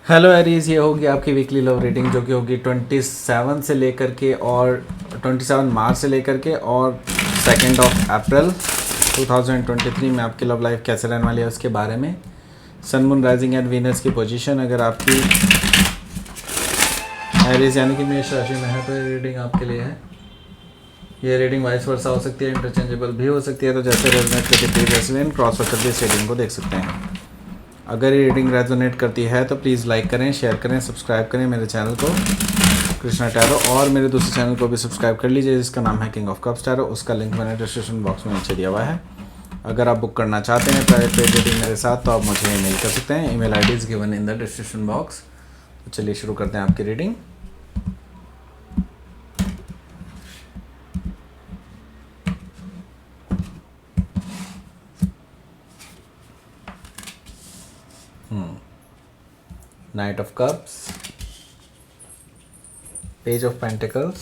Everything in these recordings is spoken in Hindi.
हेलो एरीज, ये होगी आपकी वीकली लव रीडिंग जो कि होगी 27 से लेकर के और 27 मार्च से लेकर के और 2 अप्रैल 2023 में आपकी लव लाइफ कैसे रहने वाली है उसके बारे में। Sun moon rising and Venus की पोजीशन अगर आपकी एरीज यानी कि मेष राशि में है तो ये रीडिंग आपके लिए है। ये रीडिंग वाइस वर्सा हो सकती है, इंटरचेंजेबल भी हो सकती है, तो जैसे रेजोनेट करके प्रीवियस लेन क्रॉस करके इस रीडिंग को देख सकते हैं। अगर ये रीडिंग रेजोनेट करती है तो प्लीज़ लाइक करें, शेयर करें, सब्सक्राइब करें मेरे चैनल को कृष्णा टैरो, और मेरे दूसरे चैनल को भी सब्सक्राइब कर लीजिए जिसका नाम है किंग ऑफ कप्स टैरो। उसका लिंक मैंने डिस्क्रिप्शन बॉक्स में नीचे दिया हुआ है। अगर आप बुक करना चाहते हैं प्राइवेट पेड रीडिंग मेरे साथ तो आप मुझे ईमेल कर सकते हैं। Email ID is given in the description box. तो चलिए शुरू करते हैं आपकी reading. Knight of Cups, Page of Pentacles,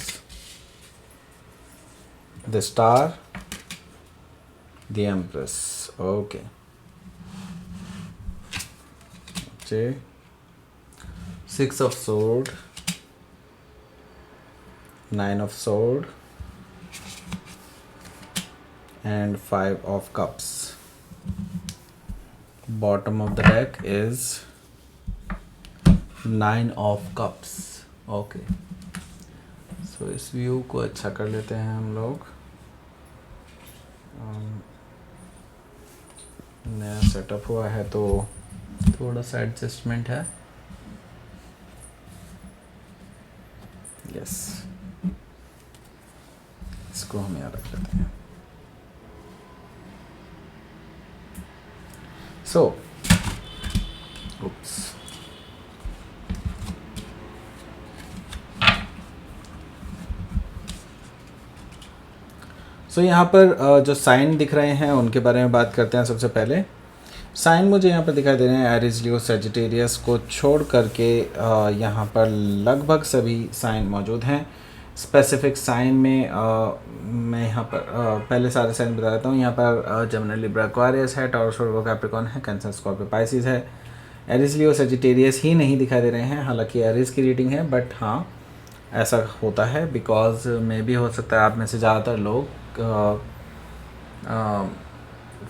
the Star, the Empress. Okay. Six of Sword, Nine of Sword, and Five of Cups. Bottom of the deck is Nine of Cups. Okay, so इस व्यू को अच्छा कर लेते हैं हम लोग। नया सेटअप हुआ है तो थोड़ा सा एडजस्टमेंट है। यस, इसको हम यहाँ रख लेते हैं। सो उप्स, तो यहाँ पर जो साइन दिख रहे हैं उनके बारे में बात करते हैं। सबसे पहले साइन मुझे यहाँ पर दिखाई दे रहे हैं एरीज, लियो, सजिटेरियस को छोड़ करके यहाँ पर लगभग सभी साइन मौजूद हैं। स्पेसिफिक साइन में मैं यहाँ पर पहले सारे साइन बता देता हूँ। यहाँ पर जेमिनी, लिब्रा, एक्वेरियस है, टॉरस, वर्गो, कैप्रिकॉर्न है, कैंसर, स्कॉर्पियो, पाइसिस है। एरीज, लियो, सजिटेरियस ही नहीं दिखाई दे रहे हैं, हालांकि एरीज की रीडिंग है, बट हाँ ऐसा होता है बिकॉज मे भी हो सकता है आप में से ज़्यादातर लोग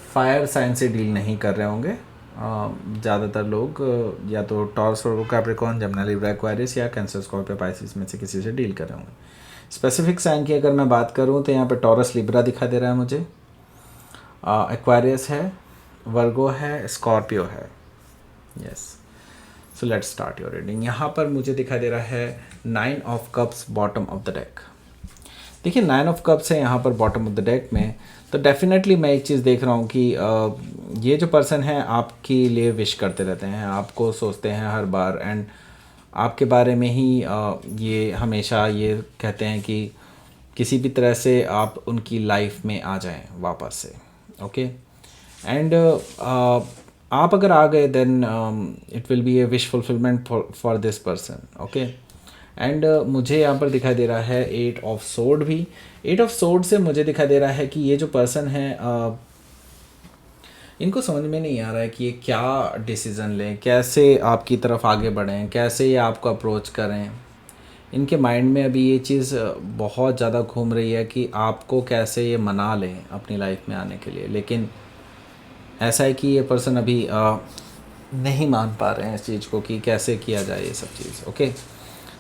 फायर साइन से डील नहीं कर रहे होंगे। ज़्यादातर लोग या तो टॉरस, वर्गो, कैप्रिकॉर्न, जेमिनी, लिब्रा, एक्वेरियस या कैंसर, स्कॉर्पियो, पाइसिस में से किसी से डील कर रहे होंगे। स्पेसिफिक साइन की अगर मैं बात करूं तो यहाँ पे टॉरस, लिब्रा दिखा दे रहा है मुझे, एक्वेरियस है, वर्गो है, स्कॉर्पियो है। Yes, so let's start your reading. यहाँ पर मुझे दिखाई दे रहा है 9 of cups bottom of the deck. देखिए 9 ऑफ कप्स है यहाँ पर बॉटम ऑफ द डेक में, तो डेफिनेटली मैं एक चीज़ देख रहा हूँ कि ये जो पर्सन है आपके लिए विश करते रहते हैं, आपको सोचते हैं हर बार, एंड आपके बारे में ही ये हमेशा ये कहते हैं कि किसी भी तरह से आप उनकी लाइफ में आ जाएं वापस से। ओके, एंड आप अगर आ गए then it will be a wish fulfilment for this person. Okay, and मुझे यहाँ पर दिखाई दे रहा है 8 ऑफ सोर्ड भी। 8 ऑफ सोर्ड से मुझे दिखाई दे रहा है कि ये जो पर्सन है इनको समझ में नहीं आ रहा है कि ये क्या डिसीज़न लें, कैसे आपकी तरफ आगे बढ़ें, कैसे ये आपको अप्रोच करें। इनके माइंड में अभी ये चीज़ बहुत ज़्यादा घूम रही है कि आपको कैसे ये मना लें अपनी लाइफ में आने के लिए, लेकिन ऐसा है कि ये पर्सन अभी नहीं मान पा रहे हैं इस चीज़ को कि कैसे किया जाए ये सब चीज़। ओके,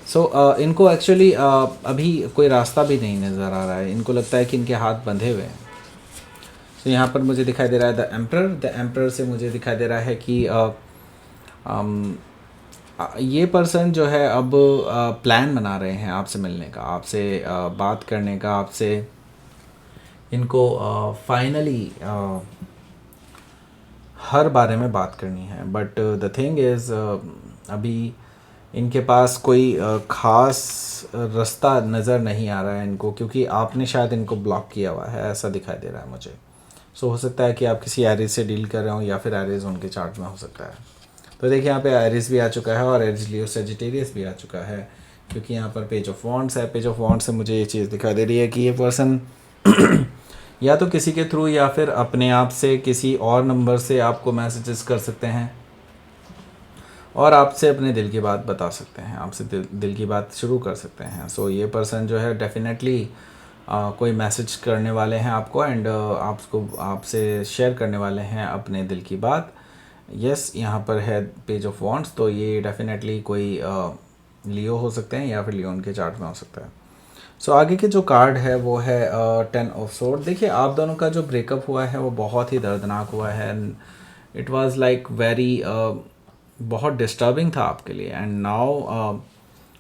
सो इनको एक्चुअली अभी कोई रास्ता भी नहीं नज़र आ रहा है। इनको लगता है कि इनके हाथ बंधे हुए हैं। तो यहाँ पर मुझे दिखाई दे रहा है द एम्परर। द एम्परर से मुझे दिखाई दे रहा है कि ये पर्सन जो है अब प्लान बना रहे हैं आपसे मिलने का, आपसे बात करने का, आपसे इनको फाइनली हर बारे में बात करनी है। बट द थिंग इज़ अभी इनके पास कोई ख़ास रास्ता नज़र नहीं आ रहा है इनको, क्योंकि आपने शायद इनको ब्लॉक किया हुआ है, ऐसा दिखाई दे रहा है मुझे। सो हो सकता है कि आप किसी एरीज से डील कर रहे हो या फिर एरीज उनके चार्ट में हो सकता है। तो देखिए यहाँ पे एरीज भी आ चुका है और एरीज, लियो, सजिटेरियस भी आ चुका है, क्योंकि यहाँ पर पेज ऑफ वॉन्ड्स है। पेज ऑफ वॉन्ड्स से मुझे ये चीज़ दिखाई दे रही है कि ये पर्सन या तो किसी के थ्रू या फिर अपने आप से किसी और नंबर से आपको मैसेजेस कर सकते हैं। और आपसे अपने दिल की बात बता सकते हैं, आपसे दिल की बात शुरू कर सकते हैं। सो ये पर्सन जो है डेफिनेटली कोई मैसेज करने वाले हैं आपको, एंड आपसे शेयर करने वाले हैं अपने दिल की बात। यस, यहाँ पर है पेज ऑफ वॉन्ड्स, तो ये डेफिनेटली कोई लियो हो सकते हैं या फिर लियोन के चार्ट में हो सकता है। सो आगे के जो कार्ड है वो है 10 ऑफ सोर्ड। देखिए, आप दोनों का जो ब्रेकअप हुआ है वो बहुत ही दर्दनाक हुआ है। इट वाज लाइक वेरी बहुत डिस्टर्बिंग था आपके लिए, एंड नाउ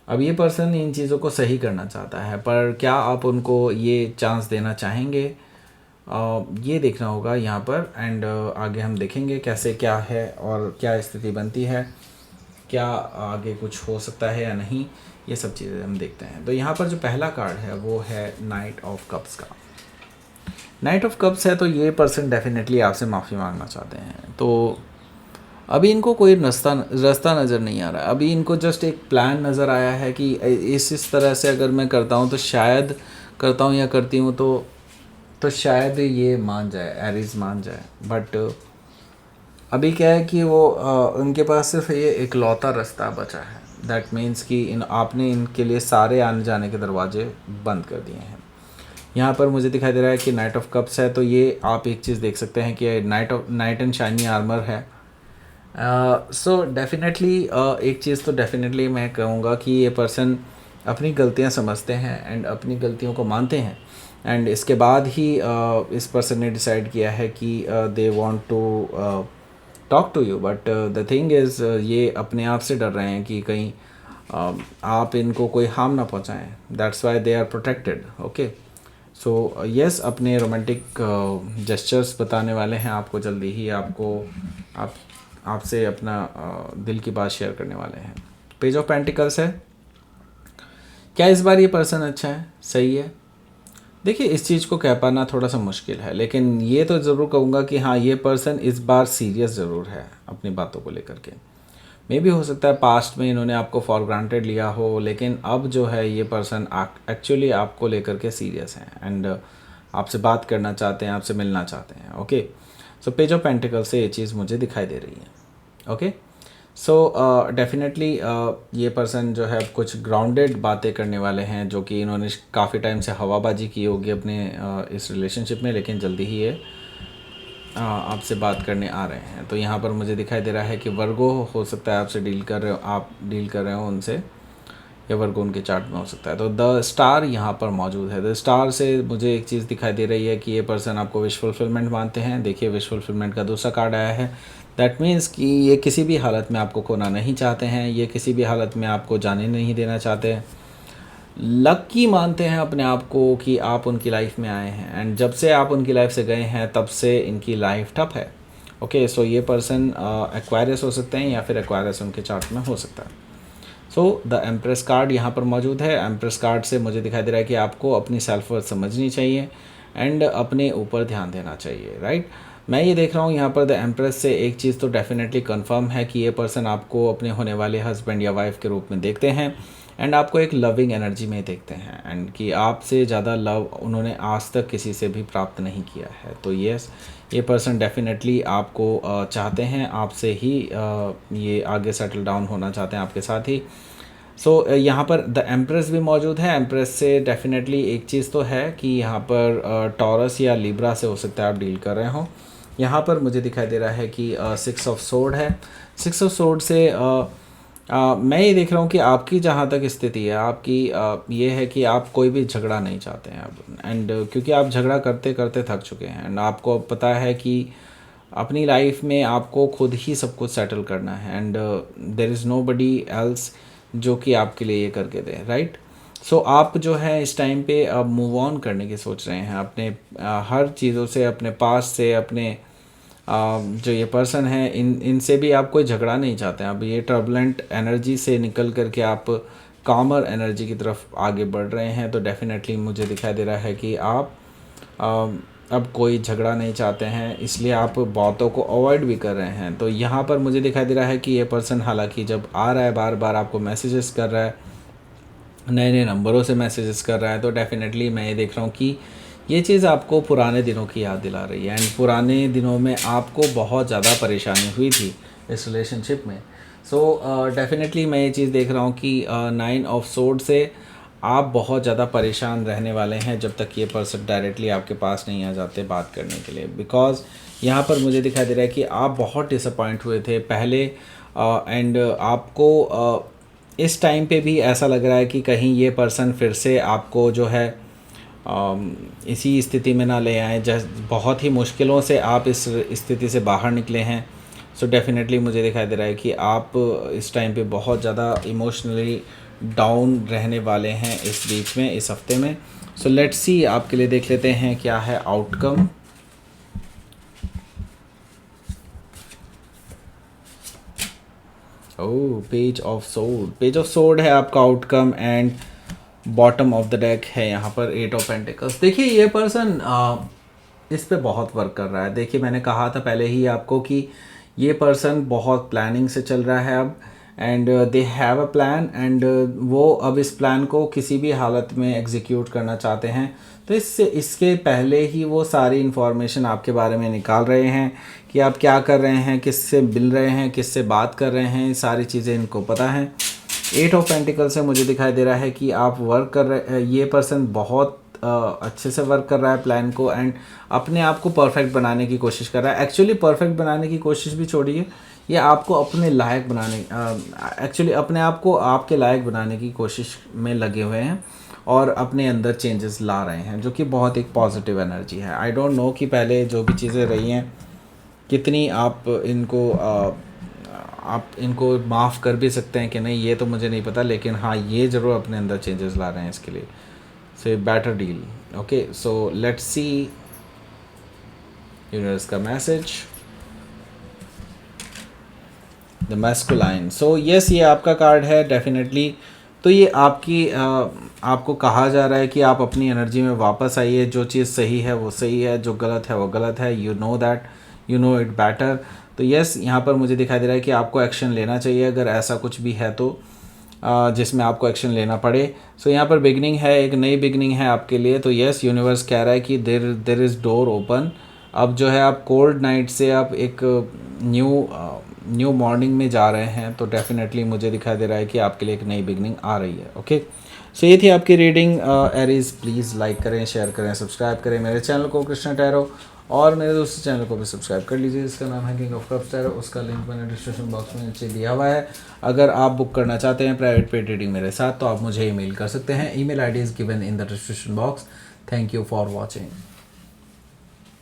अब ये पर्सन इन चीज़ों को सही करना चाहता है, पर क्या आप उनको ये चांस देना चाहेंगे, ये देखना होगा यहाँ पर। एंड आगे हम देखेंगे कैसे क्या है और क्या स्थिति बनती है, क्या आगे कुछ हो सकता है या नहीं, ये सब चीज़ें हम देखते हैं। तो यहाँ पर जो पहला कार्ड है वो है नाइट ऑफ कप्स का। नाइट ऑफ कप्स है तो ये पर्सन डेफिनेटली आपसे माफ़ी मांगना चाहते हैं। तो अभी इनको कोई रास्ता नज़र नहीं आ रहा है। अभी इनको जस्ट एक प्लान नज़र आया है कि इस तरह से अगर मैं करता हूँ तो शायद करता हूँ या करती हूँ तो शायद ये मान जाए, एरीज मान जाए। बट अभी क्या है कि वो उनके पास सिर्फ ये इकलौता रास्ता बचा है। दैट मीन्स कि आपने इनके लिए सारे आने जाने के दरवाजे बंद कर दिए हैं। यहाँ पर मुझे दिखाई दे रहा है कि नाइट ऑफ कप्स है, तो ये आप एक चीज़ देख सकते हैं कि नाइट एंड शाइनी आर्मर है। सो डेफिनेटली एक चीज़ तो डेफिनेटली मैं कहूँगा कि ये पर्सन अपनी गलतियाँ समझते हैं एंड अपनी गलतियों को मानते हैं, एंड इसके बाद ही इस पर्सन ने डिसाइड किया है कि they want to talk to you. But the thing is ये अपने आप से डर रहे हैं कि कहीं आप इनको कोई हार्म ना पहुंचाएं। That's why they are protected. Okay, so yes, अपने रोमांटिक जेस्चर्स बताने वाले हैं आपको जल्दी ही। आपसे अपना दिल की बात शेयर करने वाले हैं। पेज ऑफ पेंटिकल्स है। क्या इस बार ये पर्सन अच्छा है, सही है? देखिए, इस चीज़ को कह पाना थोड़ा सा मुश्किल है, लेकिन ये तो ज़रूर कहूँगा कि हाँ, ये पर्सन इस बार सीरियस ज़रूर है अपनी बातों को लेकर के। मे भी हो सकता है पास्ट में इन्होंने आपको फॉर ग्रांटेड लिया हो, लेकिन अब जो है ये पर्सन एक्चुअली आपको लेकर के सीरियस हैं, एंड आपसे बात करना चाहते हैं, आपसे मिलना चाहते हैं। Okay, so page of pentacle से ये चीज़ मुझे दिखाई दे रही है। ओके, सो डेफिनेटली ये पर्सन जो है कुछ ग्राउंडेड बातें करने वाले हैं, जो कि इन्होंने काफ़ी टाइम से हवाबाजी की होगी अपने इस रिलेशनशिप में, लेकिन जल्दी ही ये आपसे बात करने आ रहे हैं। तो यहाँ पर मुझे दिखाई दे रहा है कि वर्गो हो सकता है आपसे डील कर रहे हो, आप डील कर रहे हो उनसे, या वर्गो उनके चार्ट में हो सकता है। तो द स्टार यहाँ पर मौजूद है। द स्टार से मुझे एक चीज़ दिखाई दे रही है कि ये पर्सन आपको विश फुलफिलमेंट मानते हैं। देखिए, विश फुलफिलमेंट का दूसरा कार्ड आया है। दैट मीन्स कि ये किसी भी हालत में आपको खोना नहीं चाहते हैं, ये किसी भी हालत में आपको जाने नहीं देना चाहते हैं। लकी मानते हैं अपने आप को कि आप उनकी लाइफ में आए हैं, एंड जब से आप उनकी लाइफ से गए हैं तब से इनकी लाइफ ठप है। ओके, सो ये पर्सन एक्वायरस हो सकते हैं या फिर एक्वायरस उनके चार्ट में हो सकता है। सो द एम्प्रेस कार्ड यहाँ पर मौजूद है। एम्प्रेस कार्ड से मुझे दिखाई दे रहा है कि आपको अपनी सेल्फ वर्थ समझनी चाहिए एंड अपने ऊपर ध्यान देना चाहिए, राइट? मैं ये देख रहा हूँ यहाँ पर द एम्प्रेस से एक चीज़ तो डेफिनेटली कंफर्म है कि ये पर्सन आपको अपने होने वाले हस्बैंड या वाइफ के रूप में देखते हैं, एंड आपको एक लविंग एनर्जी में देखते हैं, एंड कि आपसे ज़्यादा लव उन्होंने आज तक किसी से भी प्राप्त नहीं किया है। तो यस, ये पर्सन डेफिनेटली आपको चाहते हैं, आपसे ही ये आगे सेटल डाउन होना चाहते हैं आपके साथ ही। सो यहाँ पर द एम्प्रेस भी मौजूद है। एम्प्रेस से डेफिनेटली एक चीज़ तो है कि यहाँ पर टॉरस या लिब्रा से हो सकता है आप डील कर रहे हो। यहाँ पर मुझे दिखाई दे रहा है कि 6 ऑफ सोर्ड है। 6 ऑफ सोर्ड से मैं ये देख रहा हूँ कि आपकी जहाँ तक स्थिति है आपकी ये है कि आप कोई भी झगड़ा नहीं चाहते हैं अब, एंड क्योंकि आप झगड़ा करते करते थक चुके हैं, एंड आपको पता है कि अपनी लाइफ में आपको खुद ही सब कुछ सेटल करना है, and there is nobody else जो कि आपके लिए ये करके दे, राइट? सो आप जो है इस टाइम पे अब मूव ऑन करने की सोच रहे हैं अपने हर चीज़ों से, अपने पास से, अपने जो ये पर्सन है इनसे भी आप कोई झगड़ा नहीं चाहते हैं। अब ये टर्बुलेंट एनर्जी से निकल करके आप कामर एनर्जी की तरफ आगे बढ़ रहे हैं। तो डेफिनेटली मुझे दिखाई दे रहा है कि आप अब कोई झगड़ा नहीं चाहते हैं, इसलिए आप बातों को अवॉइड भी कर रहे हैं। तो यहाँ पर मुझे दिखाई दे रहा है कि ये पर्सन हालांकि जब आ रहा है बार बार आपको मैसेजेस कर रहा है, नए नए नंबरों से मैसेजेस कर रहा है, तो डेफिनेटली मैं ये देख रहा हूँ कि ये चीज़ आपको पुराने दिनों की याद दिला रही है, एंड पुराने दिनों में आपको बहुत ज़्यादा परेशानी हुई थी इस रिलेशनशिप में। सो डेफिनेटली मैं ये चीज़ देख रहा हूँ कि 9 ऑफ सोर्ड से आप बहुत ज़्यादा परेशान रहने वाले हैं जब तक ये पर्सन डायरेक्टली आपके पास नहीं आ जाते बात करने के लिए, बिकॉज यहाँ पर मुझे दिखाई दे रहा है कि आप बहुत डिसअपॉइंट हुए थे पहले, एंड आपको इस टाइम पे भी ऐसा लग रहा है कि कहीं ये पर्सन फिर से आपको जो है इसी स्थिति में ना ले आए। बहुत ही मुश्किलों से आप इस स्थिति से बाहर निकले हैं। सो डेफिनेटली मुझे दिखाई दे रहा है कि आप इस टाइम पे बहुत ज़्यादा इमोशनली डाउन रहने वाले हैं इस बीच में, इस हफ्ते में। सो लेट्स सी, आपके लिए देख लेते हैं क्या है outcome. Oh, page of sword, page of sword है आपका outcome, and bottom of the deck है यहाँ पर 8 ऑफ पेंटिकल्स। देखिए ये पर्सन इस पे बहुत वर्क कर रहा है। देखिए मैंने कहा था पहले ही आपको कि ये पर्सन बहुत प्लानिंग से चल रहा है अब, and they have a plan, and वो अब इस प्लान को किसी भी हालत में एग्जीक्यूट करना चाहते हैं। तो इसके पहले ही वो सारी इन्फॉर्मेशन आपके बारे में निकाल रहे हैं कि आप क्या कर रहे हैं, किससे मिल रहे हैं, किससे बात कर रहे हैं, सारी चीज़ें इनको पता हैं। 8 ऑफ पेंटिकल से मुझे दिखाई दे रहा है कि आप वर्क कर रहे, ये पर्सन बहुत अच्छे से वर्क कर रहा है प्लान को, एंड अपने आप को परफेक्ट बनाने की कोशिश कर रहा है। एक्चुअली परफेक्ट बनाने की कोशिश भी छोड़िए, ये आपको अपने लायक बनाने, एक्चुअली अपने आप को आपके लायक बनाने की कोशिश में लगे हुए हैं और अपने अंदर चेंजेस ला रहे हैं, जो कि बहुत एक पॉजिटिव एनर्जी है। आई डोंट नो कि पहले जो भी चीज़ें रही हैं कितनी आप इनको माफ़ कर भी सकते हैं कि नहीं, ये तो मुझे नहीं पता, लेकिन हाँ ये ज़रूर अपने अंदर चेंजेस ला रहे हैं इसके लिए। So better deal. Okay, so let's see universe का message, the masculine. So yes, ये आपका कार्ड है डेफिनेटली। तो ये आपको कहा जा रहा है कि आप अपनी एनर्जी में वापस आइए। जो चीज़ सही है वो सही है, जो गलत है वो गलत है। You know that, you know it better. तो यस, यहाँ पर मुझे दिखाई दे रहा है कि आपको एक्शन लेना चाहिए अगर ऐसा कुछ भी है तो, जिसमें आपको एक्शन लेना पड़े। सो यहाँ पर बिगनिंग है, एक नई बिगनिंग है आपके लिए। तो यस, यूनिवर्स कह रहा है कि देर इज़ डोर ओपन। अब जो है आप कोल्ड नाइट से आप एक न्यू मॉर्निंग में जा रहे हैं। तो डेफिनेटली मुझे दिखाई दे रहा है कि आपके लिए एक नई बिगनिंग आ रही है। ओके, सो ये थी आपकी रीडिंग। एरीज, प्लीज़ लाइक करें, शेयर करें, सब्सक्राइब करें मेरे चैनल को कृष्णा टैरो, और मेरे दोस्तों चैनल को भी सब्सक्राइब कर लीजिए। इसका नाम है किंग ऑफ कप्स टैरो। उसका लिंक मैंने डिस्क्रिप्शन बॉक्स में नीचे दिया हुआ है। अगर आप बुक करना चाहते हैं प्राइवेट पेड रीडिंग मेरे साथ, तो आप मुझे ईमेल कर सकते हैं। Email ID is given in the description box. Thank you for watching.